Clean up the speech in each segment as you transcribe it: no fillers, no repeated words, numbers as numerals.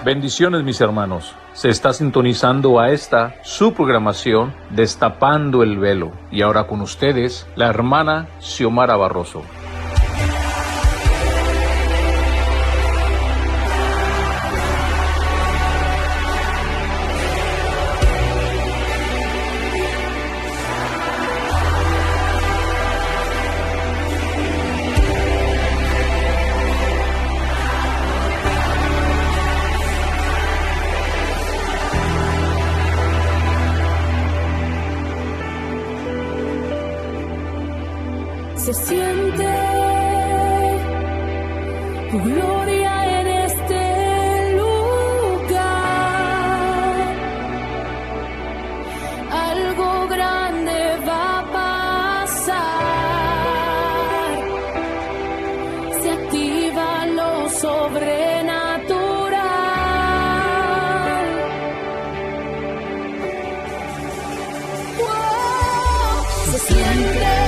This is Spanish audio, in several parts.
Bendiciones, mis hermanos. Se está sintonizando a esta su programación Destapando el Velo. Y ahora con ustedes, la hermana Xiomara Barroso. Se siente tu gloria en este lugar. Algo grande va a pasar. Se activa lo sobrenatural. ¡Wow! Se siente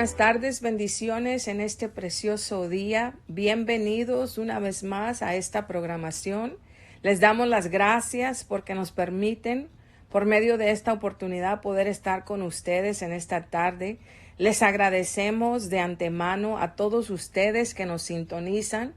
Buenas tardes, bendiciones en este precioso día. Bienvenidos una vez más a esta programación. Les damos las gracias porque nos permiten, por medio de esta oportunidad, poder estar con ustedes en esta tarde. Les agradecemos de antemano a todos ustedes que nos sintonizan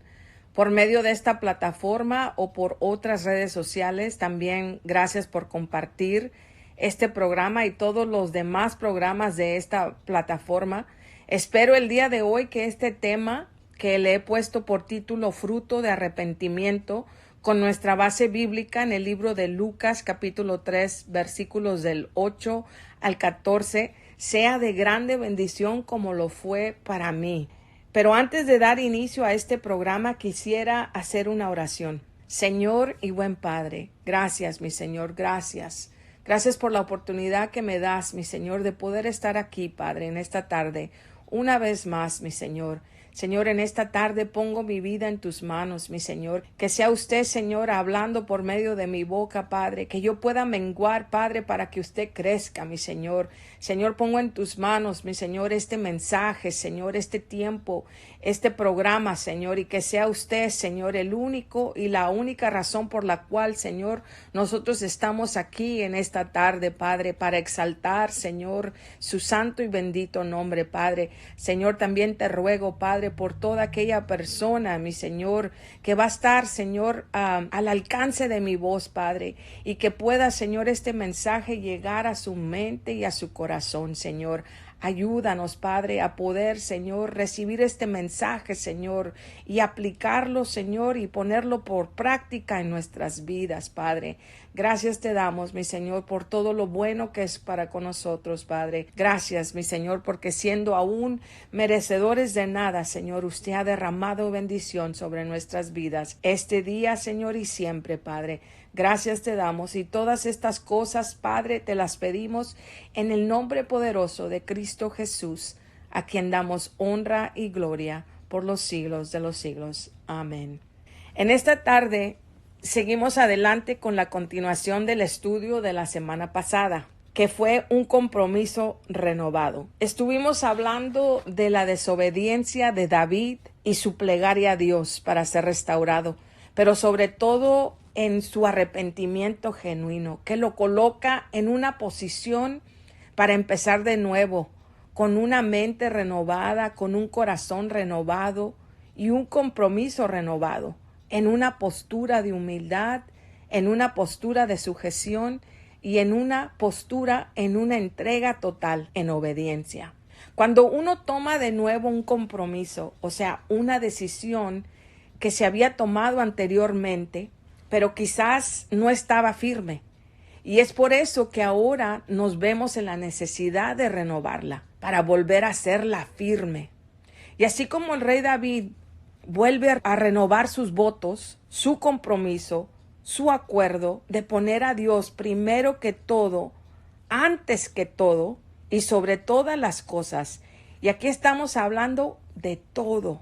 por medio de esta plataforma o por otras redes sociales. También gracias por compartir este programa y todos los demás programas de esta plataforma. Espero el día de hoy que este tema que le he puesto por título Fruto de Arrepentimiento, con nuestra base bíblica en el libro de Lucas capítulo 3 versículos del 8 al 14, sea de grande bendición como lo fue para mí. Pero antes de dar inicio a este programa quisiera hacer una oración. Señor y buen Padre, gracias mi Señor, gracias. Gracias por la oportunidad que me das, mi Señor, de poder estar aquí, Padre, en esta tarde. Una vez más, mi Señor. Señor, en esta tarde pongo mi vida en tus manos, mi Señor. Que sea usted, Señor, hablando por medio de mi boca, Padre. Que yo pueda menguar, Padre, para que usted crezca, mi Señor. Señor, pongo en tus manos, mi Señor, este mensaje, Señor, este tiempo, este programa, Señor. Y que sea usted, Señor, el único y la única razón por la cual, Señor, nosotros estamos aquí en esta tarde, Padre, para exaltar, Señor, su santo y bendito nombre, Padre. Señor, también te ruego, Padre, por toda aquella persona, mi Señor, que va a estar, Señor, al alcance de mi voz, Padre, y que pueda, Señor, este mensaje llegar a su mente y a su corazón, Señor. Ayúdanos, Padre, a poder, Señor, recibir este mensaje, Señor, y aplicarlo, Señor, y ponerlo por práctica en nuestras vidas, Padre. Gracias te damos, mi Señor, por todo lo bueno que es para con nosotros, Padre. Gracias, mi Señor, porque siendo aún merecedores de nada, Señor, usted ha derramado bendición sobre nuestras vidas este día, Señor, y siempre, Padre. Gracias te damos y todas estas cosas, Padre, te las pedimos en el nombre poderoso de Cristo Jesús, a quien damos honra y gloria por los siglos de los siglos. Amén. En esta tarde seguimos adelante con la continuación del estudio de la semana pasada, que fue un compromiso renovado. Estuvimos hablando de la desobediencia de David y su plegaria a Dios para ser restaurado, pero sobre todo en su arrepentimiento genuino, que lo coloca en una posición para empezar de nuevo, con una mente renovada, con un corazón renovado y un compromiso renovado, en una postura de humildad, en una postura de sujeción y en una postura, en una entrega total, en obediencia. Cuando uno toma de nuevo un compromiso, o sea, una decisión que se había tomado anteriormente, pero quizás no estaba firme. Y es por eso que ahora nos vemos en la necesidad de renovarla, para volver a hacerla firme. Y así como el rey David vuelve a renovar sus votos, su compromiso, su acuerdo de poner a Dios primero que todo, antes que todo y sobre todas las cosas. Y aquí estamos hablando de todo.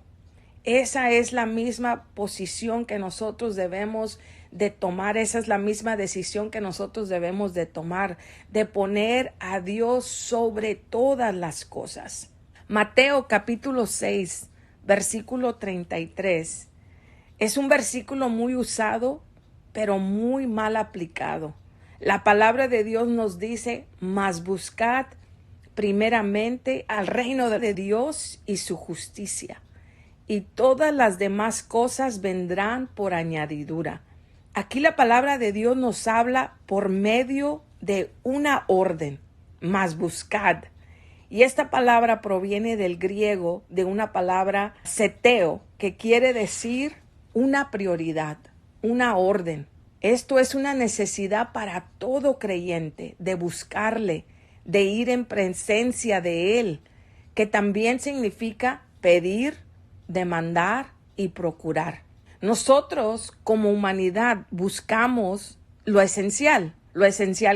Esa es la misma posición que nosotros debemos de tomar, esa es la misma decisión que nosotros debemos de tomar, de poner a Dios sobre todas las cosas. Mateo capítulo 6, versículo 33, es un versículo muy usado, pero muy mal aplicado. La palabra de Dios nos dice, mas buscad primeramente al reino de Dios y su justicia, y todas las demás cosas vendrán por añadidura. Aquí la palabra de Dios nos habla por medio de una orden, mas buscad. Y esta palabra proviene del griego de una palabra seteo, que quiere decir una prioridad, una orden. Esto es una necesidad para todo creyente de buscarle, de ir en presencia de Él, que también significa pedir, demandar y procurar. Nosotros como humanidad buscamos lo esencial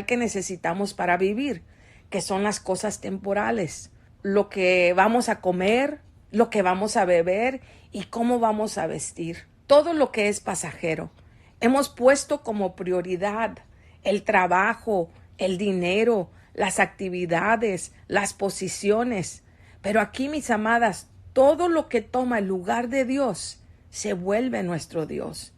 que necesitamos para vivir, que son las cosas temporales, lo que vamos a comer, lo que vamos a beber y cómo vamos a vestir, todo lo que es pasajero. Hemos puesto como prioridad el trabajo, el dinero, las actividades, las posiciones. Pero aquí, mis amadas, todo lo que toma el lugar de Dios se vuelve nuestro Dios.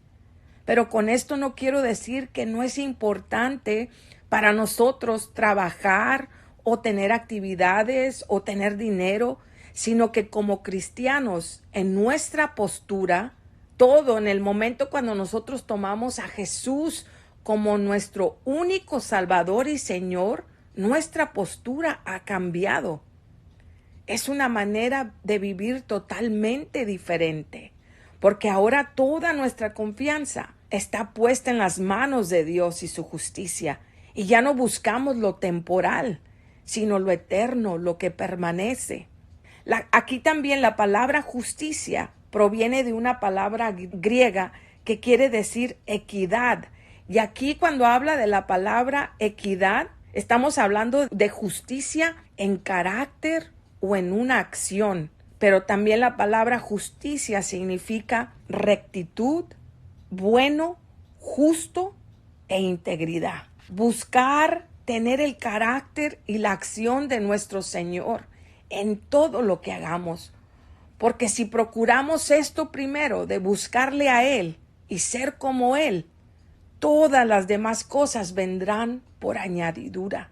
Pero con esto no quiero decir que no es importante para nosotros trabajar o tener actividades o tener dinero, sino que como cristianos, en nuestra postura, todo en el momento cuando nosotros tomamos a Jesús como nuestro único Salvador y Señor, nuestra postura ha cambiado. Es una manera de vivir totalmente diferente, porque ahora toda nuestra confianza está puesta en las manos de Dios y su justicia, y ya no buscamos lo temporal, sino lo eterno, lo que permanece. Aquí también la palabra justicia proviene de una palabra griega que quiere decir equidad. Y aquí cuando habla de la palabra equidad, estamos hablando de justicia en carácter o en una acción. Pero también la palabra justicia significa rectitud, bueno, justo e integridad. Buscar tener el carácter y la acción de nuestro Señor en todo lo que hagamos. Porque si procuramos esto primero, de buscarle a Él y ser como Él, todas las demás cosas vendrán por añadidura.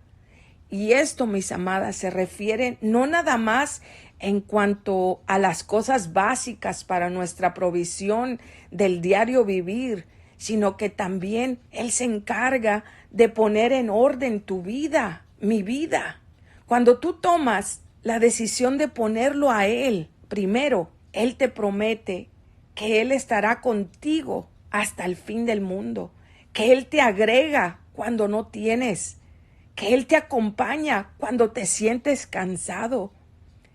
Y esto, mis amadas, se refiere no nada más en cuanto a las cosas básicas para nuestra provisión del diario vivir, sino que también Él se encarga de poner en orden tu vida, mi vida. Cuando tú tomas la decisión de ponerlo a Él primero, Él te promete que Él estará contigo hasta el fin del mundo, que Él te agrega cuando no tienes, que Él te acompaña cuando te sientes cansado.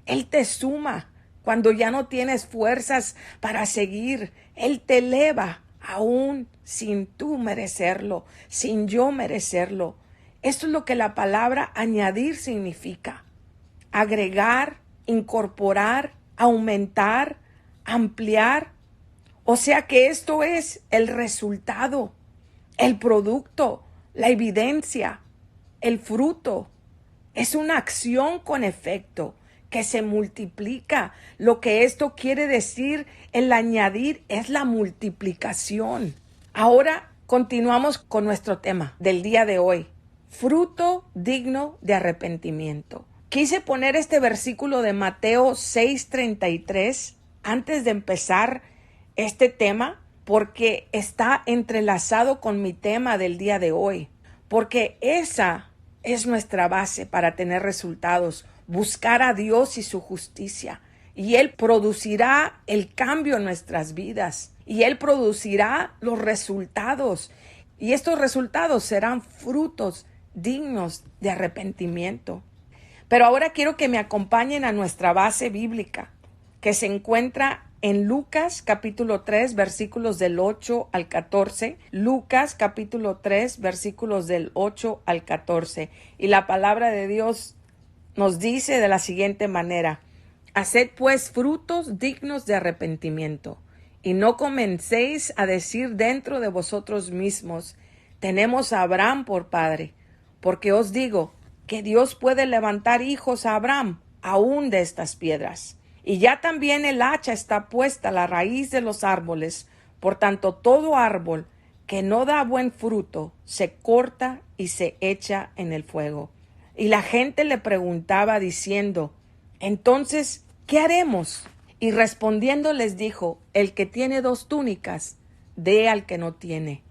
Él te suma cuando ya no tienes fuerzas para seguir. Él te eleva aún sin tú merecerlo, sin yo merecerlo. Esto es lo que la palabra añadir significa. Agregar, incorporar, aumentar, ampliar. O sea que esto es el resultado, el producto, la evidencia, el fruto. Es una acción con efecto que se multiplica. Lo que esto quiere decir, el añadir, es la multiplicación. Ahora continuamos con nuestro tema del día de hoy. Fruto digno de arrepentimiento. Quise poner este versículo de Mateo 6:33 antes de empezar este tema porque está entrelazado con mi tema del día de hoy. Porque esa es nuestra base para tener resultados. Buscar a Dios y su justicia. Y Él producirá el cambio en nuestras vidas. Y Él producirá los resultados. Y estos resultados serán frutos dignos de arrepentimiento. Pero ahora quiero que me acompañen a nuestra base bíblica, que se encuentra en Lucas capítulo 3, versículos del 8 al 14. Lucas capítulo 3, versículos del 8 al 14. Y la palabra de Dios nos dice de la siguiente manera: haced pues frutos dignos de arrepentimiento, y no comencéis a decir dentro de vosotros mismos: tenemos a Abraham por padre, porque os digo que Dios puede levantar hijos a Abraham aún de estas piedras. Y ya también el hacha está puesta a la raíz de los árboles. Por tanto, todo árbol que no da buen fruto se corta y se echa en el fuego. Y la gente le preguntaba diciendo: entonces, ¿qué haremos? Y respondiendo les dijo: el que tiene 2 túnicas, dé al que no tiene.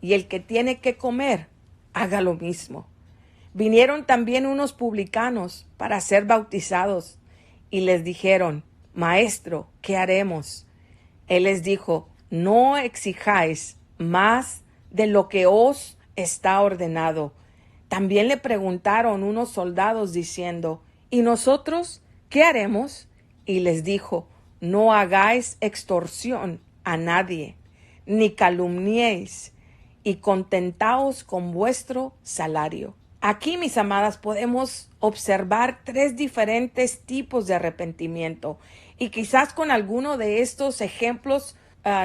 Y el que tiene que comer, haga lo mismo. Vinieron también unos publicanos para ser bautizados, y les dijeron: Maestro, ¿qué haremos? Él les dijo: no exijáis más de lo que os está ordenado. También le preguntaron unos soldados diciendo: ¿y nosotros qué haremos? Y les dijo: no hagáis extorsión a nadie, ni calumniéis, y contentaos con vuestro salario. Aquí, mis amadas, podemos observar 3 diferentes tipos de arrepentimiento, y quizás con alguno de estos ejemplos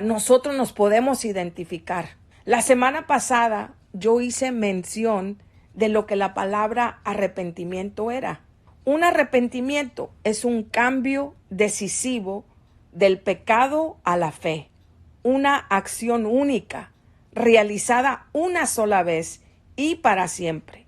nosotros nos podemos identificar. La semana pasada yo hice mención de lo que la palabra arrepentimiento era. Un arrepentimiento es un cambio decisivo del pecado a la fe, una acción única, realizada una sola vez y para siempre.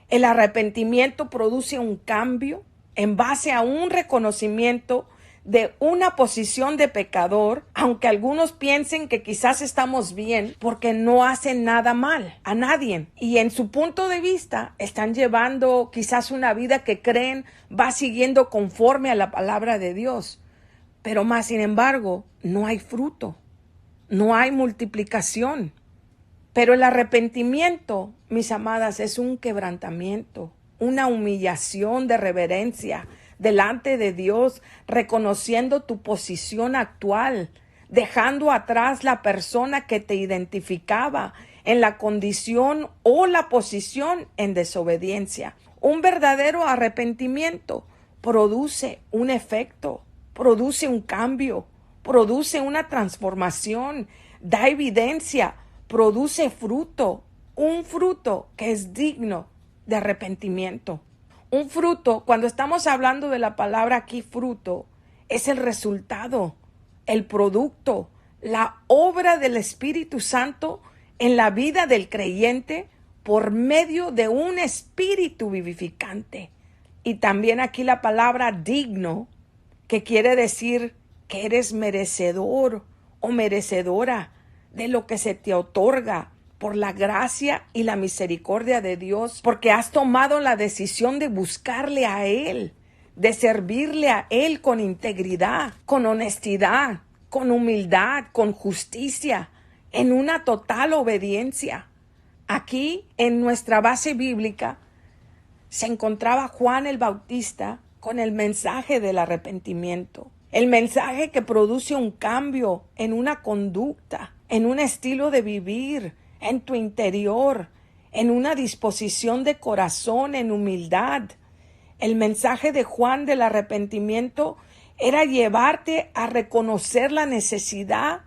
El arrepentimiento produce un cambio en base a un reconocimiento de una posición de pecador, aunque algunos piensen que quizás estamos bien porque no hacen nada mal a nadie. Y en su punto de vista están llevando quizás una vida que creen va siguiendo conforme a la palabra de Dios. Pero más sin embargo, no hay fruto, no hay multiplicación. Pero el arrepentimiento, mis amadas, es un quebrantamiento, una humillación de reverencia delante de Dios, reconociendo tu posición actual, dejando atrás la persona que te identificaba en la condición o la posición en desobediencia. Un verdadero arrepentimiento produce un efecto, produce un cambio, produce una transformación, da evidencia, produce fruto, un fruto que es digno de arrepentimiento. Un fruto, cuando estamos hablando de la palabra aquí fruto, es el resultado, el producto, la obra del Espíritu Santo en la vida del creyente por medio de un espíritu vivificante. Y también aquí la palabra digno, que quiere decir que eres merecedor o merecedora de lo que se te otorga por la gracia y la misericordia de Dios, porque has tomado la decisión de buscarle a Él, de servirle a Él con integridad, con honestidad, con humildad, con justicia, en una total obediencia. Aquí, en nuestra base bíblica, se encontraba Juan el Bautista con el mensaje del arrepentimiento, el mensaje que produce un cambio en una conducta, en un estilo de vivir, en tu interior, en una disposición de corazón, en humildad. El mensaje de Juan del arrepentimiento era llevarte a reconocer la necesidad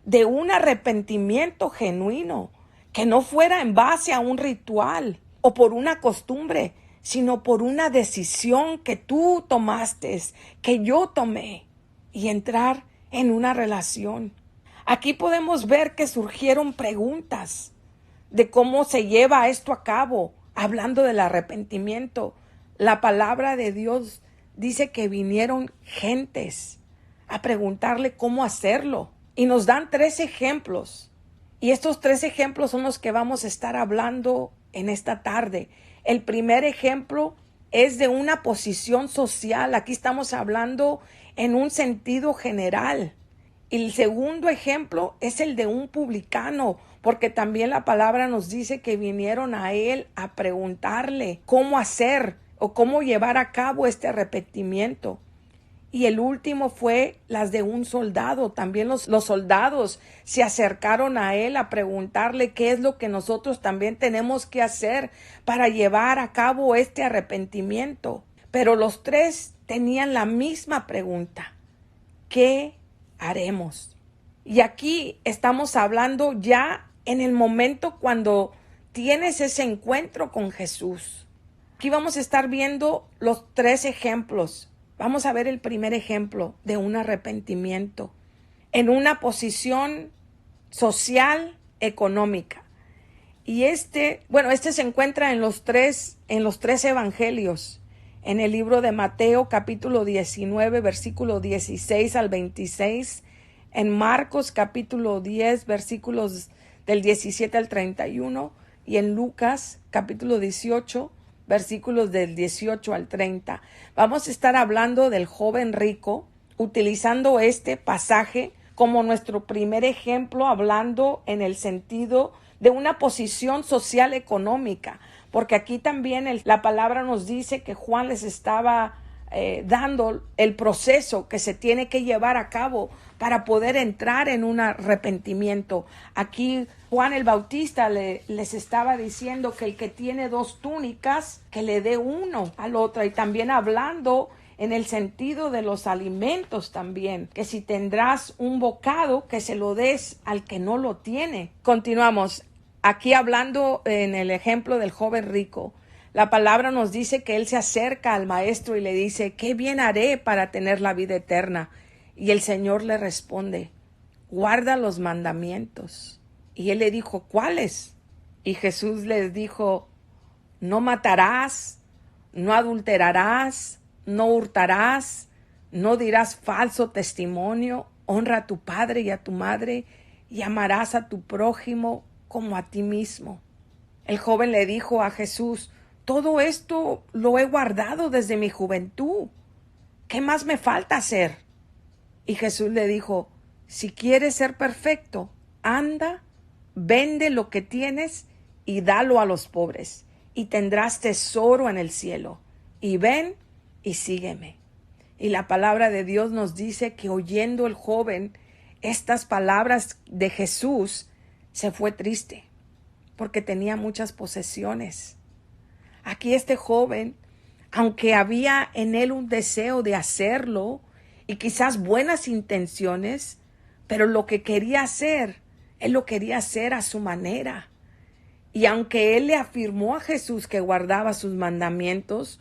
de un arrepentimiento genuino, que no fuera en base a un ritual o por una costumbre, sino por una decisión que tú tomaste, que yo tomé, y entrar en una relación. Aquí podemos ver que surgieron preguntas de cómo se lleva esto a cabo, hablando del arrepentimiento. La palabra de Dios dice que vinieron gentes a preguntarle cómo hacerlo. Y nos dan 3 ejemplos. Y estos 3 ejemplos son los que vamos a estar hablando en esta tarde. El primer ejemplo es de una posición social. Aquí estamos hablando en un sentido general. Y el segundo ejemplo es el de un publicano, porque también la palabra nos dice que vinieron a él a preguntarle cómo hacer o cómo llevar a cabo este arrepentimiento. Y el último fue las de un soldado. También los soldados se acercaron a él a preguntarle qué es lo que nosotros también tenemos que hacer para llevar a cabo este arrepentimiento. Pero los tres tenían la misma pregunta: ¿qué haremos? Y aquí estamos hablando ya en el momento cuando tienes ese encuentro con Jesús. Aquí vamos a estar viendo los tres ejemplos. Vamos a ver el primer ejemplo de un arrepentimiento en una posición social, económica. Y este se encuentra en los tres evangelios. En el libro de Mateo, capítulo 19, versículo 16 al 26. En Marcos, capítulo 10, versículos del 17 al 31. Y en Lucas, capítulo 18, versículos del 18 al 30. Vamos a estar hablando del joven rico, utilizando este pasaje como nuestro primer ejemplo, hablando en el sentido de una posición social económica, porque aquí también la palabra nos dice que Juan les estaba dando el proceso que se tiene que llevar a cabo para poder entrar en un arrepentimiento. Aquí Juan el Bautista les estaba diciendo que el que tiene 2 túnicas, que le dé uno al otro, y también hablando en el sentido de los alimentos también, que si tendrás un bocado, que se lo des al que no lo tiene. Continuamos. Aquí hablando en el ejemplo del joven rico, la palabra nos dice que él se acerca al maestro y le dice: ¿qué bien haré para tener la vida eterna? Y el Señor le responde: guarda los mandamientos. Y él le dijo: ¿cuáles? Y Jesús les dijo: no matarás, no adulterarás, no hurtarás, no dirás falso testimonio, honra a tu padre y a tu madre, y amarás a tu prójimo como a ti mismo. El joven le dijo a Jesús: todo esto lo he guardado desde mi juventud. ¿Qué más me falta hacer? Y Jesús le dijo: si quieres ser perfecto, anda, vende lo que tienes y dalo a los pobres, y tendrás tesoro en el cielo. Y ven y sígueme. Y la palabra de Dios nos dice que oyendo el joven estas palabras de Jesús, se fue triste, porque tenía muchas posesiones. Aquí este joven, aunque había en él un deseo de hacerlo y quizás buenas intenciones, pero lo que quería hacer, él lo quería hacer a su manera. Y aunque él le afirmó a Jesús que guardaba sus mandamientos,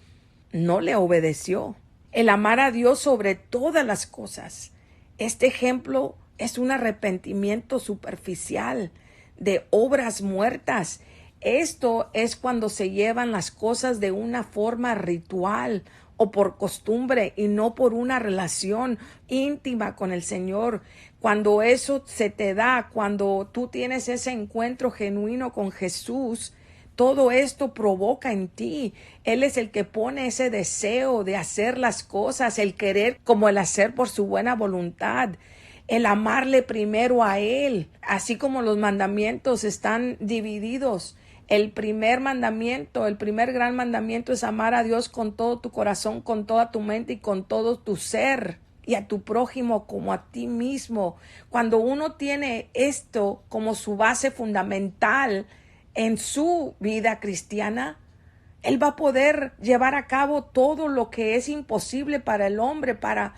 no le obedeció. El amar a Dios sobre todas las cosas. Este ejemplo es un arrepentimiento superficial de obras muertas. Esto es cuando se llevan las cosas de una forma ritual o por costumbre y no por una relación íntima con el Señor. Cuando eso se te da, cuando tú tienes ese encuentro genuino con Jesús, todo esto provoca en ti. Él es el que pone ese deseo de hacer las cosas, el querer como el hacer por su buena voluntad. El amarle primero a Él, así como los mandamientos están divididos. El primer mandamiento, el primer gran mandamiento es amar a Dios con todo tu corazón, con toda tu mente y con todo tu ser, y a tu prójimo como a ti mismo. Cuando uno tiene esto como su base fundamental en su vida cristiana, él va a poder llevar a cabo todo lo que es imposible para el hombre, para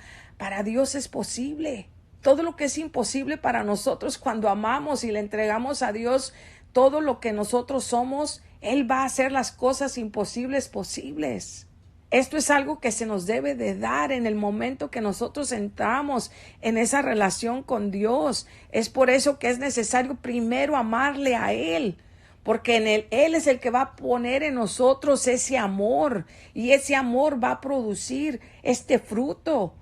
Dios es posible. Todo lo que es imposible para nosotros cuando amamos y le entregamos a Dios todo lo que nosotros somos, Él va a hacer las cosas imposibles posibles. Esto es algo que se nos debe de dar en el momento que nosotros entramos en esa relación con Dios. Es por eso que es necesario primero amarle a Él, porque Él es el que va a poner en nosotros ese amor, y ese amor va a producir este fruto.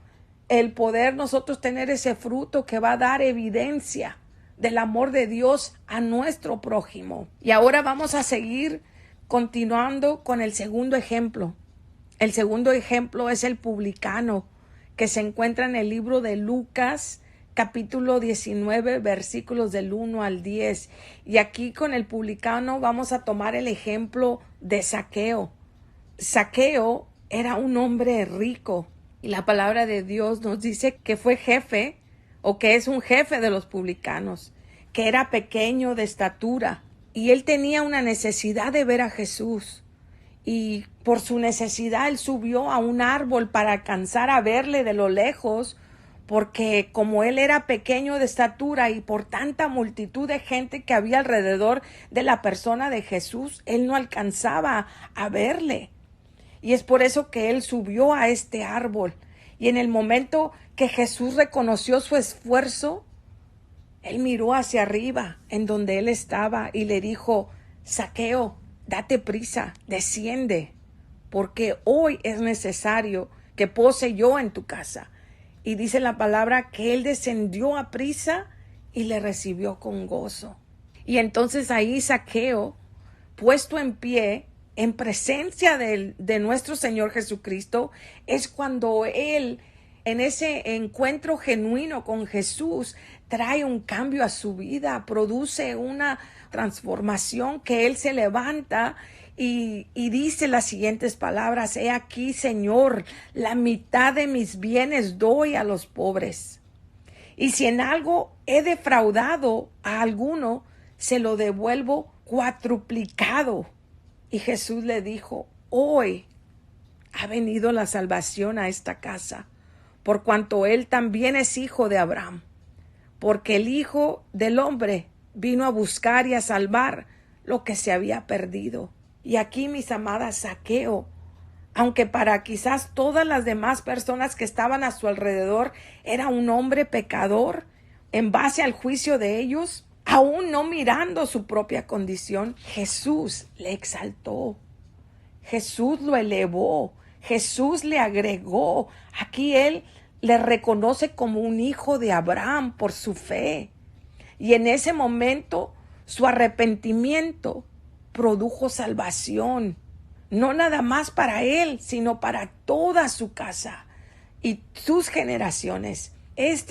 El poder nosotros tener ese fruto que va a dar evidencia del amor de Dios a nuestro prójimo. Y ahora vamos a seguir Continuando con el segundo ejemplo. El segundo ejemplo es el publicano, que se encuentra en el libro de Lucas, capítulo 19, versículos del 1 al 10. Y aquí con el publicano vamos a tomar el ejemplo de Zaqueo. Zaqueo era un hombre rico y la palabra de Dios nos dice que fue jefe o que es un jefe de los publicanos, que era pequeño de estatura y él tenía una necesidad de ver a Jesús. Y por su necesidad él subió a un árbol para alcanzar a verle de lo lejos, porque como él era pequeño de estatura y por tanta multitud de gente que había alrededor de la persona de Jesús, él no alcanzaba a verle. Y es por eso que él subió a este árbol. Y en el momento que Jesús reconoció su esfuerzo, él miró hacia arriba en donde él estaba y le dijo: Zaqueo, date prisa, desciende, porque hoy es necesario que pose yo en tu casa. Y dice la palabra que él descendió a prisa y le recibió con gozo. Y entonces ahí Zaqueo, puesto en pie, en presencia de nuestro Señor Jesucristo, es cuando él, en ese encuentro genuino con Jesús, trae un cambio a su vida, produce una transformación, que él se levanta y dice las siguientes palabras: he aquí, Señor, la mitad de mis bienes doy a los pobres. Y si en algo he defraudado a alguno, se lo devuelvo cuatruplicado. Y Jesús le dijo: hoy ha venido la salvación a esta casa, por cuanto él también es hijo de Abraham, porque el Hijo del Hombre vino a buscar y a salvar lo que se había perdido. Y aquí, mis amadas, Zaqueo, aunque para quizás todas las demás personas que estaban a su alrededor era un hombre pecador, en base al juicio de ellos, aún no mirando su propia condición, Jesús le exaltó, Jesús lo elevó, Jesús le agregó. Aquí él le reconoce como un hijo de Abraham por su fe. Y en ese momento su arrepentimiento produjo salvación, no nada más para él, sino para toda su casa y sus generaciones.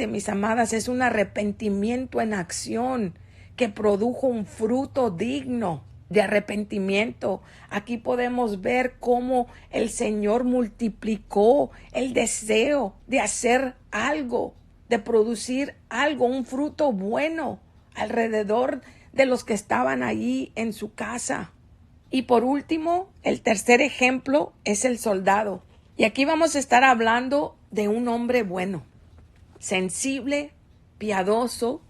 Mis amadas, es un arrepentimiento en acción que produjo un fruto digno de arrepentimiento. Aquí podemos ver cómo el Señor multiplicó el deseo de hacer algo, de producir algo, un fruto bueno alrededor de los que estaban allí en su casa. Y por último, el tercer ejemplo es el soldado. Y aquí vamos a estar hablando de un hombre bueno, sensible, piadoso,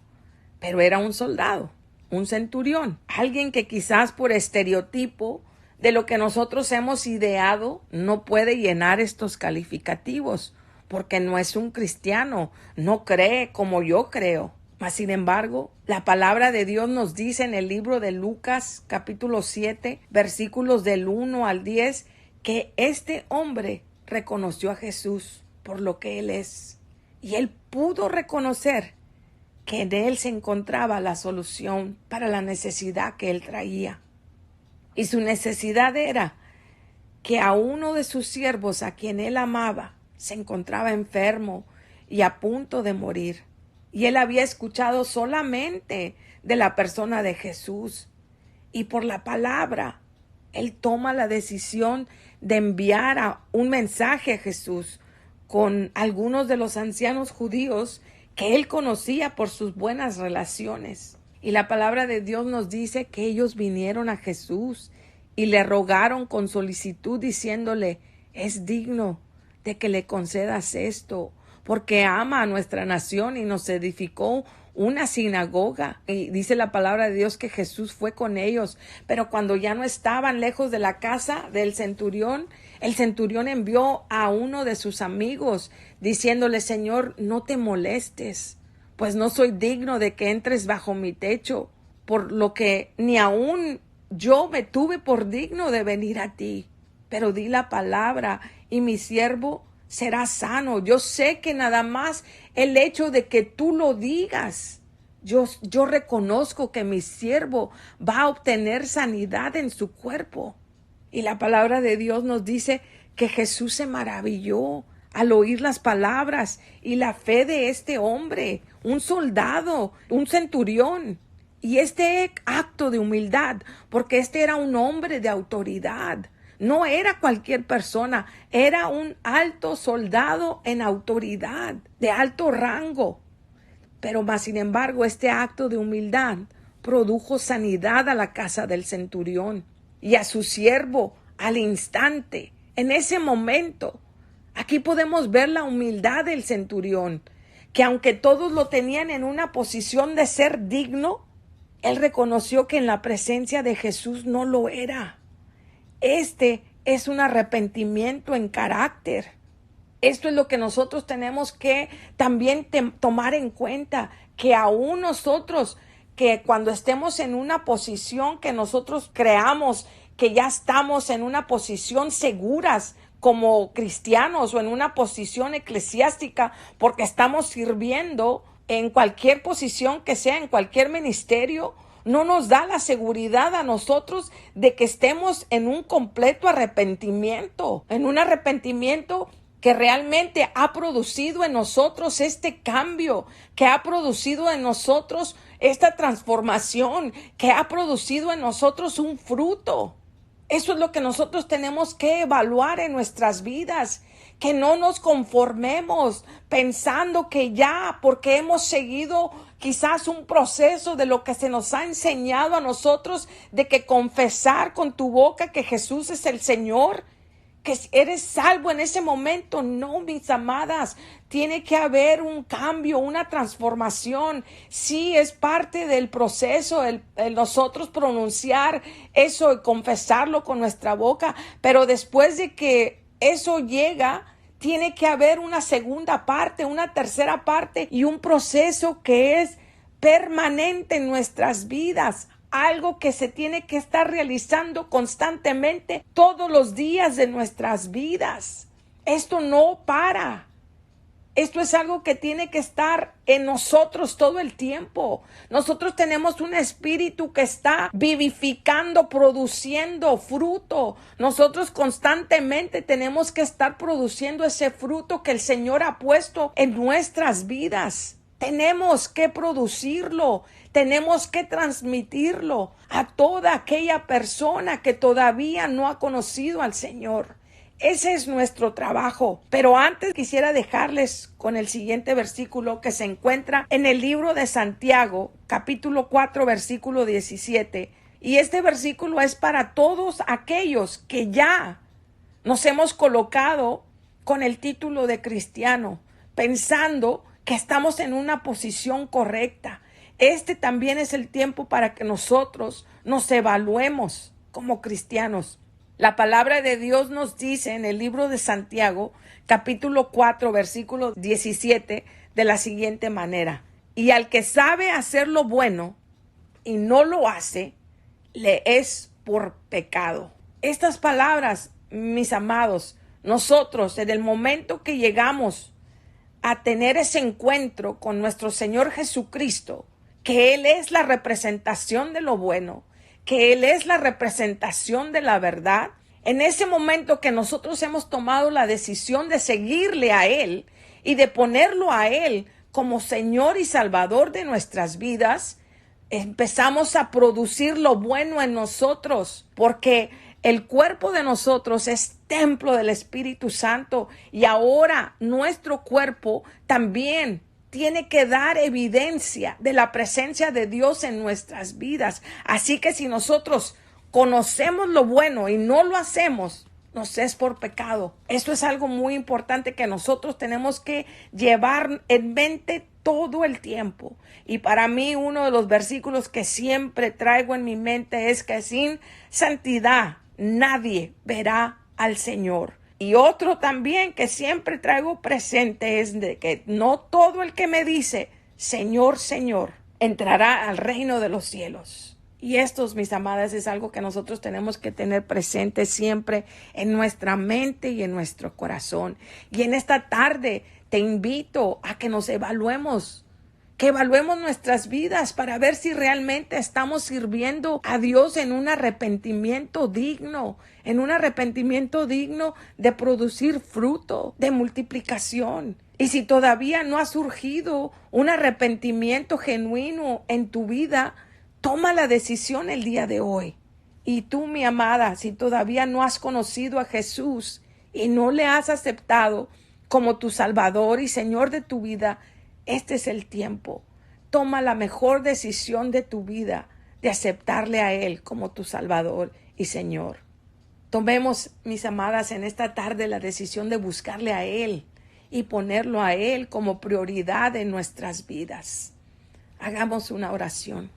pero era un soldado, un centurión, alguien que quizás por estereotipo de lo que nosotros hemos ideado no puede llenar estos calificativos, porque no es un cristiano, no cree como yo creo. Mas, sin embargo, la palabra de Dios nos dice en el libro de Lucas, capítulo 7, versículos del 1 al 10, que este hombre reconoció a Jesús por lo que él es. Y él pudo reconocer que en él se encontraba la solución para la necesidad que él traía. Y su necesidad era que a uno de sus siervos, a quien él amaba, se encontraba enfermo y a punto de morir. Y él había escuchado solamente de la persona de Jesús. Y por la palabra, él toma la decisión de enviar un mensaje a Jesús con algunos de los ancianos judíos que él conocía por sus buenas relaciones. Y la palabra de Dios nos dice que ellos vinieron a Jesús y le rogaron con solicitud, diciéndole: es digno de que le concedas esto, porque ama a nuestra nación y nos edificó una sinagoga. Y dice la palabra de Dios que Jesús fue con ellos, pero cuando ya no estaban lejos de la casa del centurión, el centurión envió a uno de sus amigos diciéndole: Señor, no te molestes, pues no soy digno de que entres bajo mi techo, por lo que ni aún yo me tuve por digno de venir a ti. Pero di la palabra y mi siervo será sano. Yo sé que nada más el hecho de que tú lo digas Yo reconozco que mi siervo va a obtener sanidad en su cuerpo. Y la palabra de Dios nos dice que Jesús se maravilló al oír las palabras y la fe de este hombre, un soldado, un centurión. Y este acto de humildad, porque este era un hombre de autoridad, no era cualquier persona, era un alto soldado en autoridad, de alto rango. Pero más sin embargo, este acto de humildad produjo sanidad a la casa del centurión y a su siervo al instante, en ese momento. Aquí podemos ver la humildad del centurión, que aunque todos lo tenían en una posición de ser digno, él reconoció que en la presencia de Jesús no lo era. Este es un arrepentimiento en carácter. Esto es lo que nosotros tenemos que también tomar en cuenta, que aún nosotros, que cuando estemos en una posición que nosotros creamos que ya estamos en una posición seguras como cristianos o en una posición eclesiástica porque estamos sirviendo en cualquier posición que sea, en cualquier ministerio, no nos da la seguridad a nosotros de que estemos en un completo arrepentimiento, en un arrepentimiento que realmente ha producido en nosotros este cambio, que ha producido en nosotros esta transformación, que ha producido en nosotros un fruto. Eso es lo que nosotros tenemos que evaluar en nuestras vidas, que no nos conformemos pensando que ya, porque hemos seguido quizás un proceso de lo que se nos ha enseñado a nosotros, de que confesar con tu boca que Jesús es el Señor, que eres salvo en ese momento. No, mis amadas, tiene que haber un cambio, una transformación. Sí, es parte del proceso el nosotros pronunciar eso y confesarlo con nuestra boca, pero después de que eso llega, tiene que haber una segunda parte, una tercera parte y un proceso que es permanente en nuestras vidas. Algo que se tiene que estar realizando constantemente todos los días de nuestras vidas. Esto no para. Esto es algo que tiene que estar en nosotros todo el tiempo. Nosotros tenemos un espíritu que está vivificando, produciendo fruto. Nosotros constantemente tenemos que estar produciendo ese fruto que el Señor ha puesto en nuestras vidas. Tenemos que producirlo, tenemos que transmitirlo a toda aquella persona que todavía no ha conocido al Señor. Ese es nuestro trabajo. Pero antes quisiera dejarles con el siguiente versículo que se encuentra en el libro de Santiago, capítulo 4, versículo 17. Y este versículo es para todos aquellos que ya nos hemos colocado con el título de cristiano, pensando que estamos en una posición correcta. Este también es el tiempo para que nosotros nos evaluemos como cristianos. La palabra de Dios nos dice en el libro de Santiago, capítulo 4, versículo 17, de la siguiente manera: y al que sabe hacer lo bueno y no lo hace, le es por pecado. Estas palabras, mis amados, nosotros en el momento que llegamos a tener ese encuentro con nuestro Señor Jesucristo, que Él es la representación de lo bueno, que Él es la representación de la verdad, en ese momento que nosotros hemos tomado la decisión de seguirle a Él y de ponerlo a Él como Señor y Salvador de nuestras vidas, empezamos a producir lo bueno en nosotros, porque el cuerpo de nosotros es templo del Espíritu Santo y ahora nuestro cuerpo también tiene que dar evidencia de la presencia de Dios en nuestras vidas. Así que si nosotros conocemos lo bueno y no lo hacemos, nos es por pecado. Esto es algo muy importante que nosotros tenemos que llevar en mente todo el tiempo. Y para mí uno de los versículos que siempre traigo en mi mente es que sin santidad nadie verá al Señor. Y otro también que siempre traigo presente es de que no todo el que me dice Señor, Señor, entrará al reino de los cielos. Y esto, mis amadas, es algo que nosotros tenemos que tener presente siempre en nuestra mente y en nuestro corazón. Y en esta tarde te invito a que nos evaluemos que evaluemos nuestras vidas para ver si realmente estamos sirviendo a Dios en un arrepentimiento digno, de producir fruto, de multiplicación. Y si todavía no ha surgido un arrepentimiento genuino en tu vida, toma la decisión el día de hoy. Y tú, mi amada, si todavía no has conocido a Jesús y no le has aceptado como tu Salvador y Señor de tu vida, este es el tiempo. Toma la mejor decisión de tu vida de aceptarle a Él como tu Salvador y Señor. Tomemos, mis amadas, en esta tarde la decisión de buscarle a Él y ponerlo a Él como prioridad en nuestras vidas. Hagamos una oración.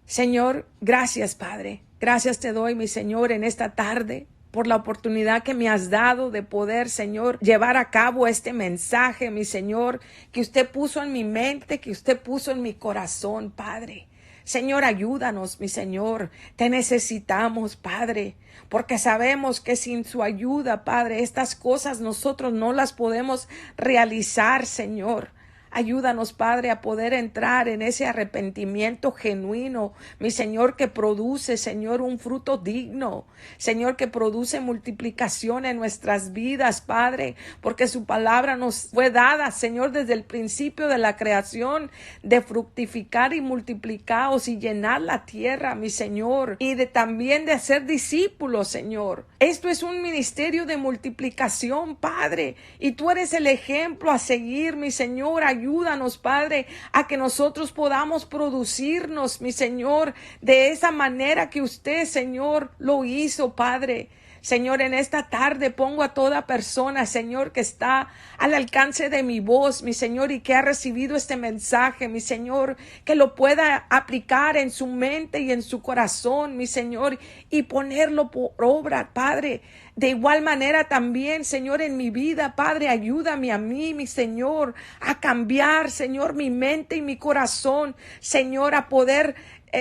Señor, gracias, Padre. Gracias te doy, mi Señor, en esta tarde, por la oportunidad que me has dado de poder, Señor, llevar a cabo este mensaje, mi Señor, que usted puso en mi mente, que usted puso en mi corazón, Padre. Señor, ayúdanos, mi Señor. Te necesitamos, Padre, porque sabemos que sin su ayuda, Padre, estas cosas nosotros no las podemos realizar, Señor. Ayúdanos, Padre, a poder entrar en ese arrepentimiento genuino, mi Señor, que produce, Señor, un fruto digno, Señor, que produce multiplicación en nuestras vidas, Padre, porque su palabra nos fue dada, Señor, desde el principio de la creación, de fructificar y multiplicaos y llenar la tierra, mi Señor, y también de hacer discípulos, Señor. Esto es un ministerio de multiplicación, Padre, y tú eres el ejemplo a seguir, mi Señor. Ayúdanos, Padre, a que nosotros podamos producirnos, mi Señor, de esa manera que usted, Señor, lo hizo, Padre. Señor, en esta tarde pongo a toda persona, Señor, que está al alcance de mi voz, mi Señor, y que ha recibido este mensaje, mi Señor, que lo pueda aplicar en su mente y en su corazón, mi Señor, y ponerlo por obra, Padre. De igual manera también, Señor, en mi vida, Padre, ayúdame a mí, mi Señor, a cambiar, Señor, mi mente y mi corazón, Señor, a poder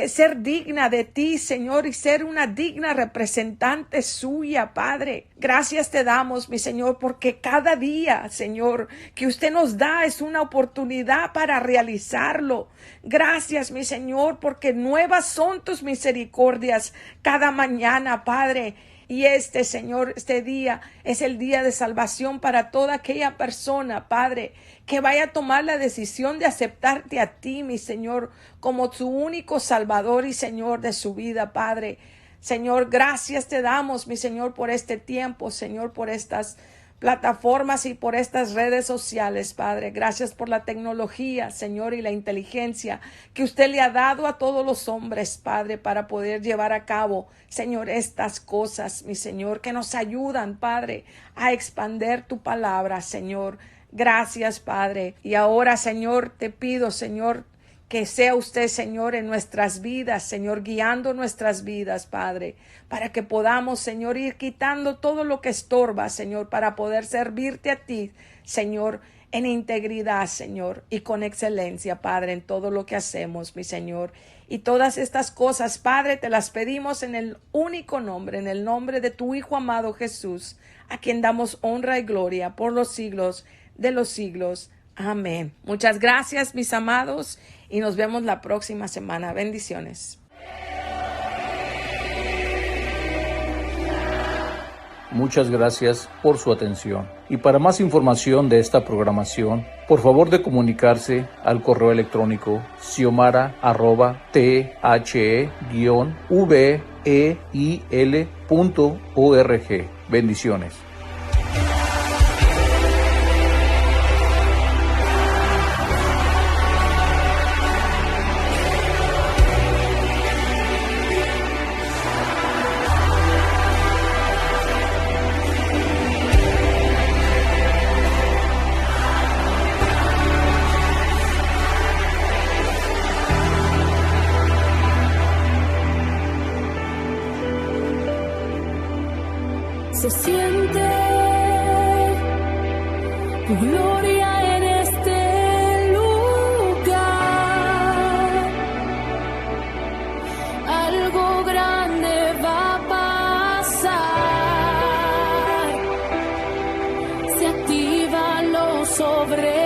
ser digna de ti, Señor, y ser una digna representante suya, Padre. Gracias te damos, mi Señor, porque cada día, Señor, que usted nos da es una oportunidad para realizarlo. Gracias, mi Señor, porque nuevas son tus misericordias cada mañana, Padre. Y Señor, este día es el día de salvación para toda aquella persona, Padre, que vaya a tomar la decisión de aceptarte a ti, mi Señor, como su único Salvador y Señor de su vida, Padre. Señor, gracias te damos, mi Señor, por este tiempo, Señor, por estas plataformas y por estas redes sociales, Padre. Gracias por la tecnología, Señor, y la inteligencia que usted le ha dado a todos los hombres, Padre, para poder llevar a cabo, Señor, estas cosas, mi Señor, que nos ayudan, Padre, a expander tu palabra, Señor. Gracias, Padre. Y ahora, Señor, te pido, Señor, que sea usted, Señor, en nuestras vidas, Señor, guiando nuestras vidas, Padre, para que podamos, Señor, ir quitando todo lo que estorba, Señor, para poder servirte a ti, Señor, en integridad, Señor, y con excelencia, Padre, en todo lo que hacemos, mi Señor. Y todas estas cosas, Padre, te las pedimos en el único nombre, en el nombre de tu Hijo amado Jesús, a quien damos honra y gloria por los siglos de los siglos. Amén. Muchas gracias, mis amados, y nos vemos la próxima semana. Bendiciones. Muchas gracias por su atención. Y para más información de esta programación, por favor de comunicarse al correo electrónico xiomara@the-veil.org. Bendiciones. Se siente tu gloria en este lugar. Algo grande va a pasar. Se activa lo sobrenatural.